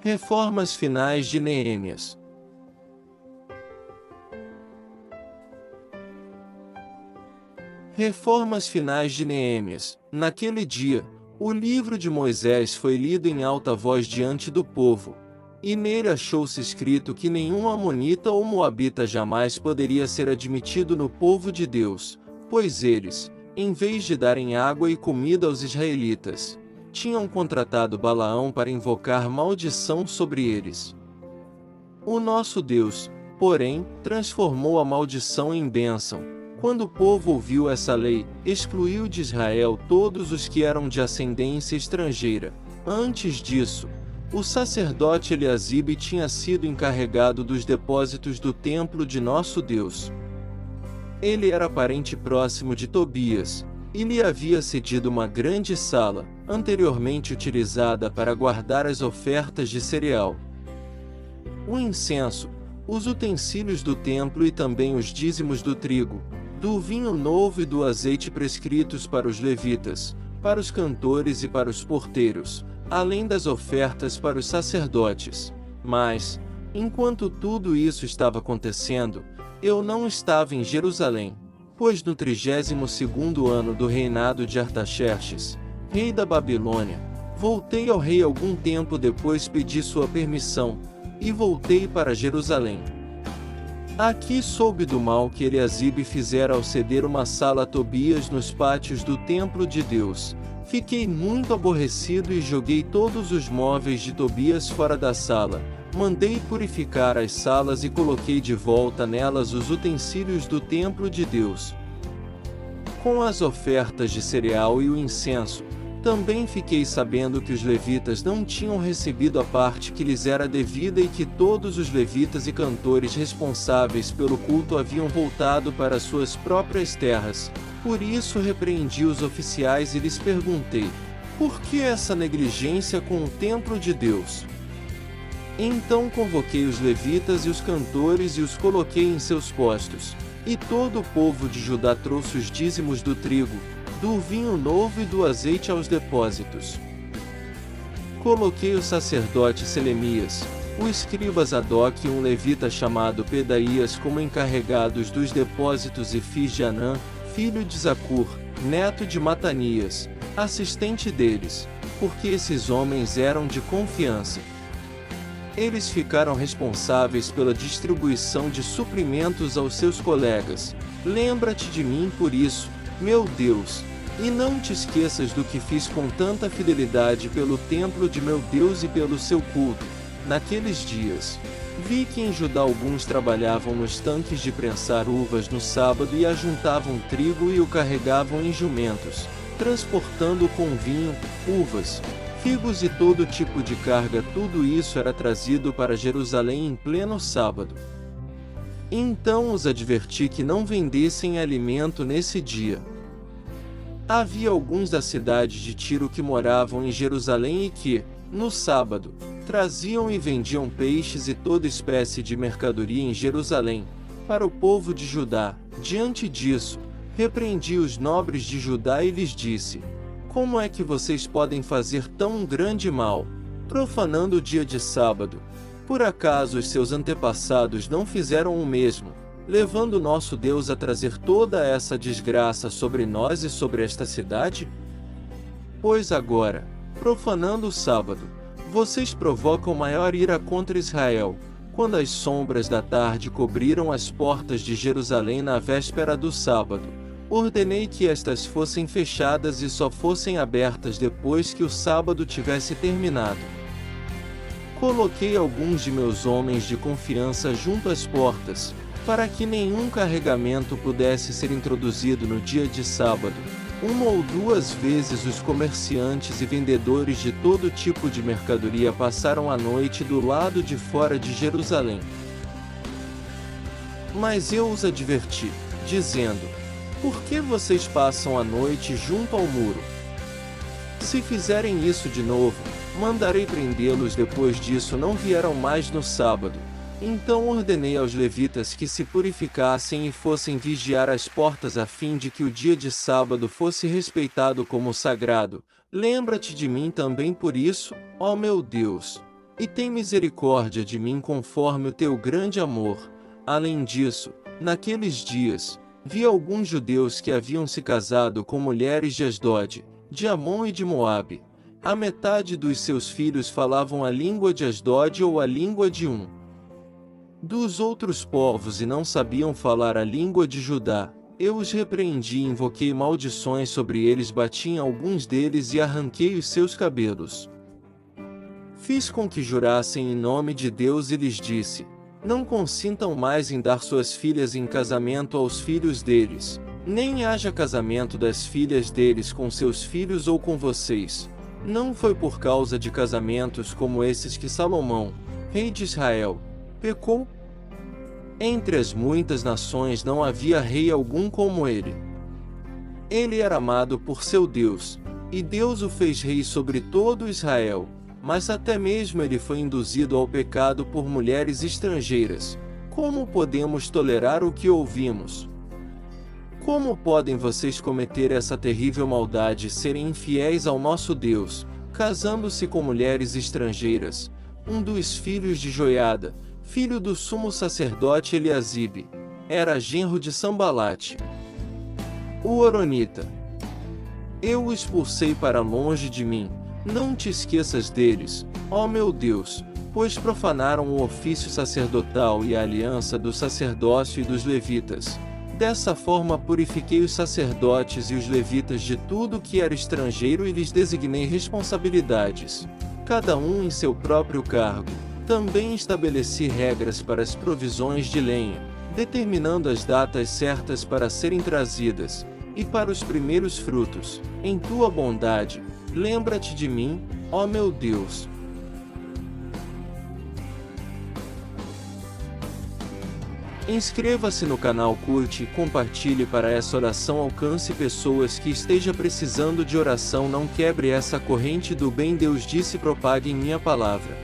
Reformas finais de Neemias. Reformas finais de Neemias. Naquele dia, o livro de Moisés foi lido em alta voz diante do povo, e nele achou-se escrito que nenhum amonita ou moabita jamais poderia ser admitido no povo de Deus, pois eles, em vez de darem água e comida aos israelitas, tinham contratado Balaão para invocar maldição sobre eles. O nosso Deus, porém, transformou a maldição em bênção. Quando o povo ouviu essa lei, excluiu de Israel todos os que eram de ascendência estrangeira. Antes disso, o sacerdote Eliasibe tinha sido encarregado dos depósitos do templo de nosso Deus. Ele era parente próximo de Tobias, e lhe havia cedido uma grande sala, anteriormente utilizada para guardar as ofertas de cereal, o incenso, os utensílios do templo e também os dízimos do trigo, do vinho novo e do azeite prescritos para os levitas, para os cantores e para os porteiros, além das ofertas para os sacerdotes. Mas, enquanto tudo isso estava acontecendo, eu não estava em Jerusalém, pois no 32º ano do reinado de Artaxerxes, rei da Babilônia, voltei ao rei algum tempo depois pedi sua permissão, e voltei para Jerusalém. Aqui soube do mal que Eliasibe fizera ao ceder uma sala a Tobias nos pátios do templo de Deus. Fiquei muito aborrecido e joguei todos os móveis de Tobias fora da sala. Mandei purificar as salas e coloquei de volta nelas os utensílios do templo de Deus, com as ofertas de cereal e o incenso. Também fiquei sabendo que os levitas não tinham recebido a parte que lhes era devida e que todos os levitas e cantores responsáveis pelo culto haviam voltado para suas próprias terras. Por isso repreendi os oficiais e lhes perguntei: por que essa negligência com o templo de Deus? Então convoquei os levitas e os cantores e os coloquei em seus postos. E todo o povo de Judá trouxe os dízimos do trigo, do vinho novo e do azeite aos depósitos. Coloquei o sacerdote Selemias, o escriba Zadok e um levita chamado Pedaías como encarregados dos depósitos e fiz de Anã, filho de Zacur, neto de Matanias, assistente deles, porque esses homens eram de confiança. Eles ficaram responsáveis pela distribuição de suprimentos aos seus colegas. Lembra-te de mim por isso, meu Deus, e não te esqueças do que fiz com tanta fidelidade pelo templo de meu Deus e pelo seu culto. Naqueles dias, vi que em Judá alguns trabalhavam nos tanques de prensar uvas no sábado e ajuntavam trigo e o carregavam em jumentos, transportando com vinho, uvas, figos e todo tipo de carga. Tudo isso era trazido para Jerusalém em pleno sábado. Então os adverti que não vendessem alimento nesse dia. Havia alguns da cidade de Tiro que moravam em Jerusalém e que, no sábado, traziam e vendiam peixes e toda espécie de mercadoria em Jerusalém, para o povo de Judá. Diante disso, repreendi os nobres de Judá e lhes disse: como é que vocês podem fazer tão grande mal, profanando o dia de sábado? Por acaso os seus antepassados não fizeram o mesmo, levando nosso Deus a trazer toda essa desgraça sobre nós e sobre esta cidade? Pois agora, profanando o sábado, vocês provocam maior ira contra Israel. Quando as sombras da tarde cobriram as portas de Jerusalém na véspera do sábado, ordenei que estas fossem fechadas e só fossem abertas depois que o sábado tivesse terminado. Coloquei alguns de meus homens de confiança junto às portas, para que nenhum carregamento pudesse ser introduzido no dia de sábado. Uma ou duas vezes os comerciantes e vendedores de todo tipo de mercadoria passaram a noite do lado de fora de Jerusalém. Mas eu os adverti, dizendo: por que vocês passam a noite junto ao muro? Se fizerem isso de novo, mandarei prendê-los. Depois disso não vieram mais no sábado. Então ordenei aos levitas que se purificassem e fossem vigiar as portas a fim de que o dia de sábado fosse respeitado como sagrado. Lembra-te de mim também por isso, ó meu Deus. e tem misericórdia de mim conforme o teu grande amor. Além disso, naqueles dias, vi alguns judeus que haviam se casado com mulheres de Asdod, de Amon e de Moabe. A metade dos seus filhos falavam a língua de Asdod ou a língua de dos outros povos e não sabiam falar a língua de Judá. Eu os repreendi e invoquei maldições sobre eles, bati em alguns deles e arranquei os seus cabelos. Fiz com que jurassem em nome de Deus e lhes disse: não consintam mais em dar suas filhas em casamento aos filhos deles, nem haja casamento das filhas deles com seus filhos ou com vocês. Não foi por causa de casamentos como esses que Salomão, rei de Israel, pecou. Entre as muitas nações não havia rei algum como ele. Ele era amado por seu Deus, e Deus o fez rei sobre todo Israel, mas até mesmo ele foi induzido ao pecado por mulheres estrangeiras. Como podemos tolerar o que ouvimos? Como podem vocês cometer essa terrível maldade e serem infiéis ao nosso Deus, casando-se com mulheres estrangeiras? Um dos filhos de Joiada, filho do sumo sacerdote Eliasibe, era genro de Sambalate, o Horonita. Eu o expulsei para longe de mim. Não te esqueças deles, ó meu Deus, pois profanaram o ofício sacerdotal e a aliança do sacerdócio e dos levitas. Dessa forma purifiquei os sacerdotes e os levitas de tudo que era estrangeiro e lhes designei responsabilidades, cada um em seu próprio cargo. Também estabeleci regras para as provisões de lenha, determinando as datas certas para serem trazidas, e para os primeiros frutos. Em tua bondade, lembra-te de mim, ó meu Deus. Inscreva-se no canal, curte e compartilhe para essa oração alcance pessoas que estejam precisando de oração. Não quebre essa corrente do bem. Deus disse: propaguem minha palavra.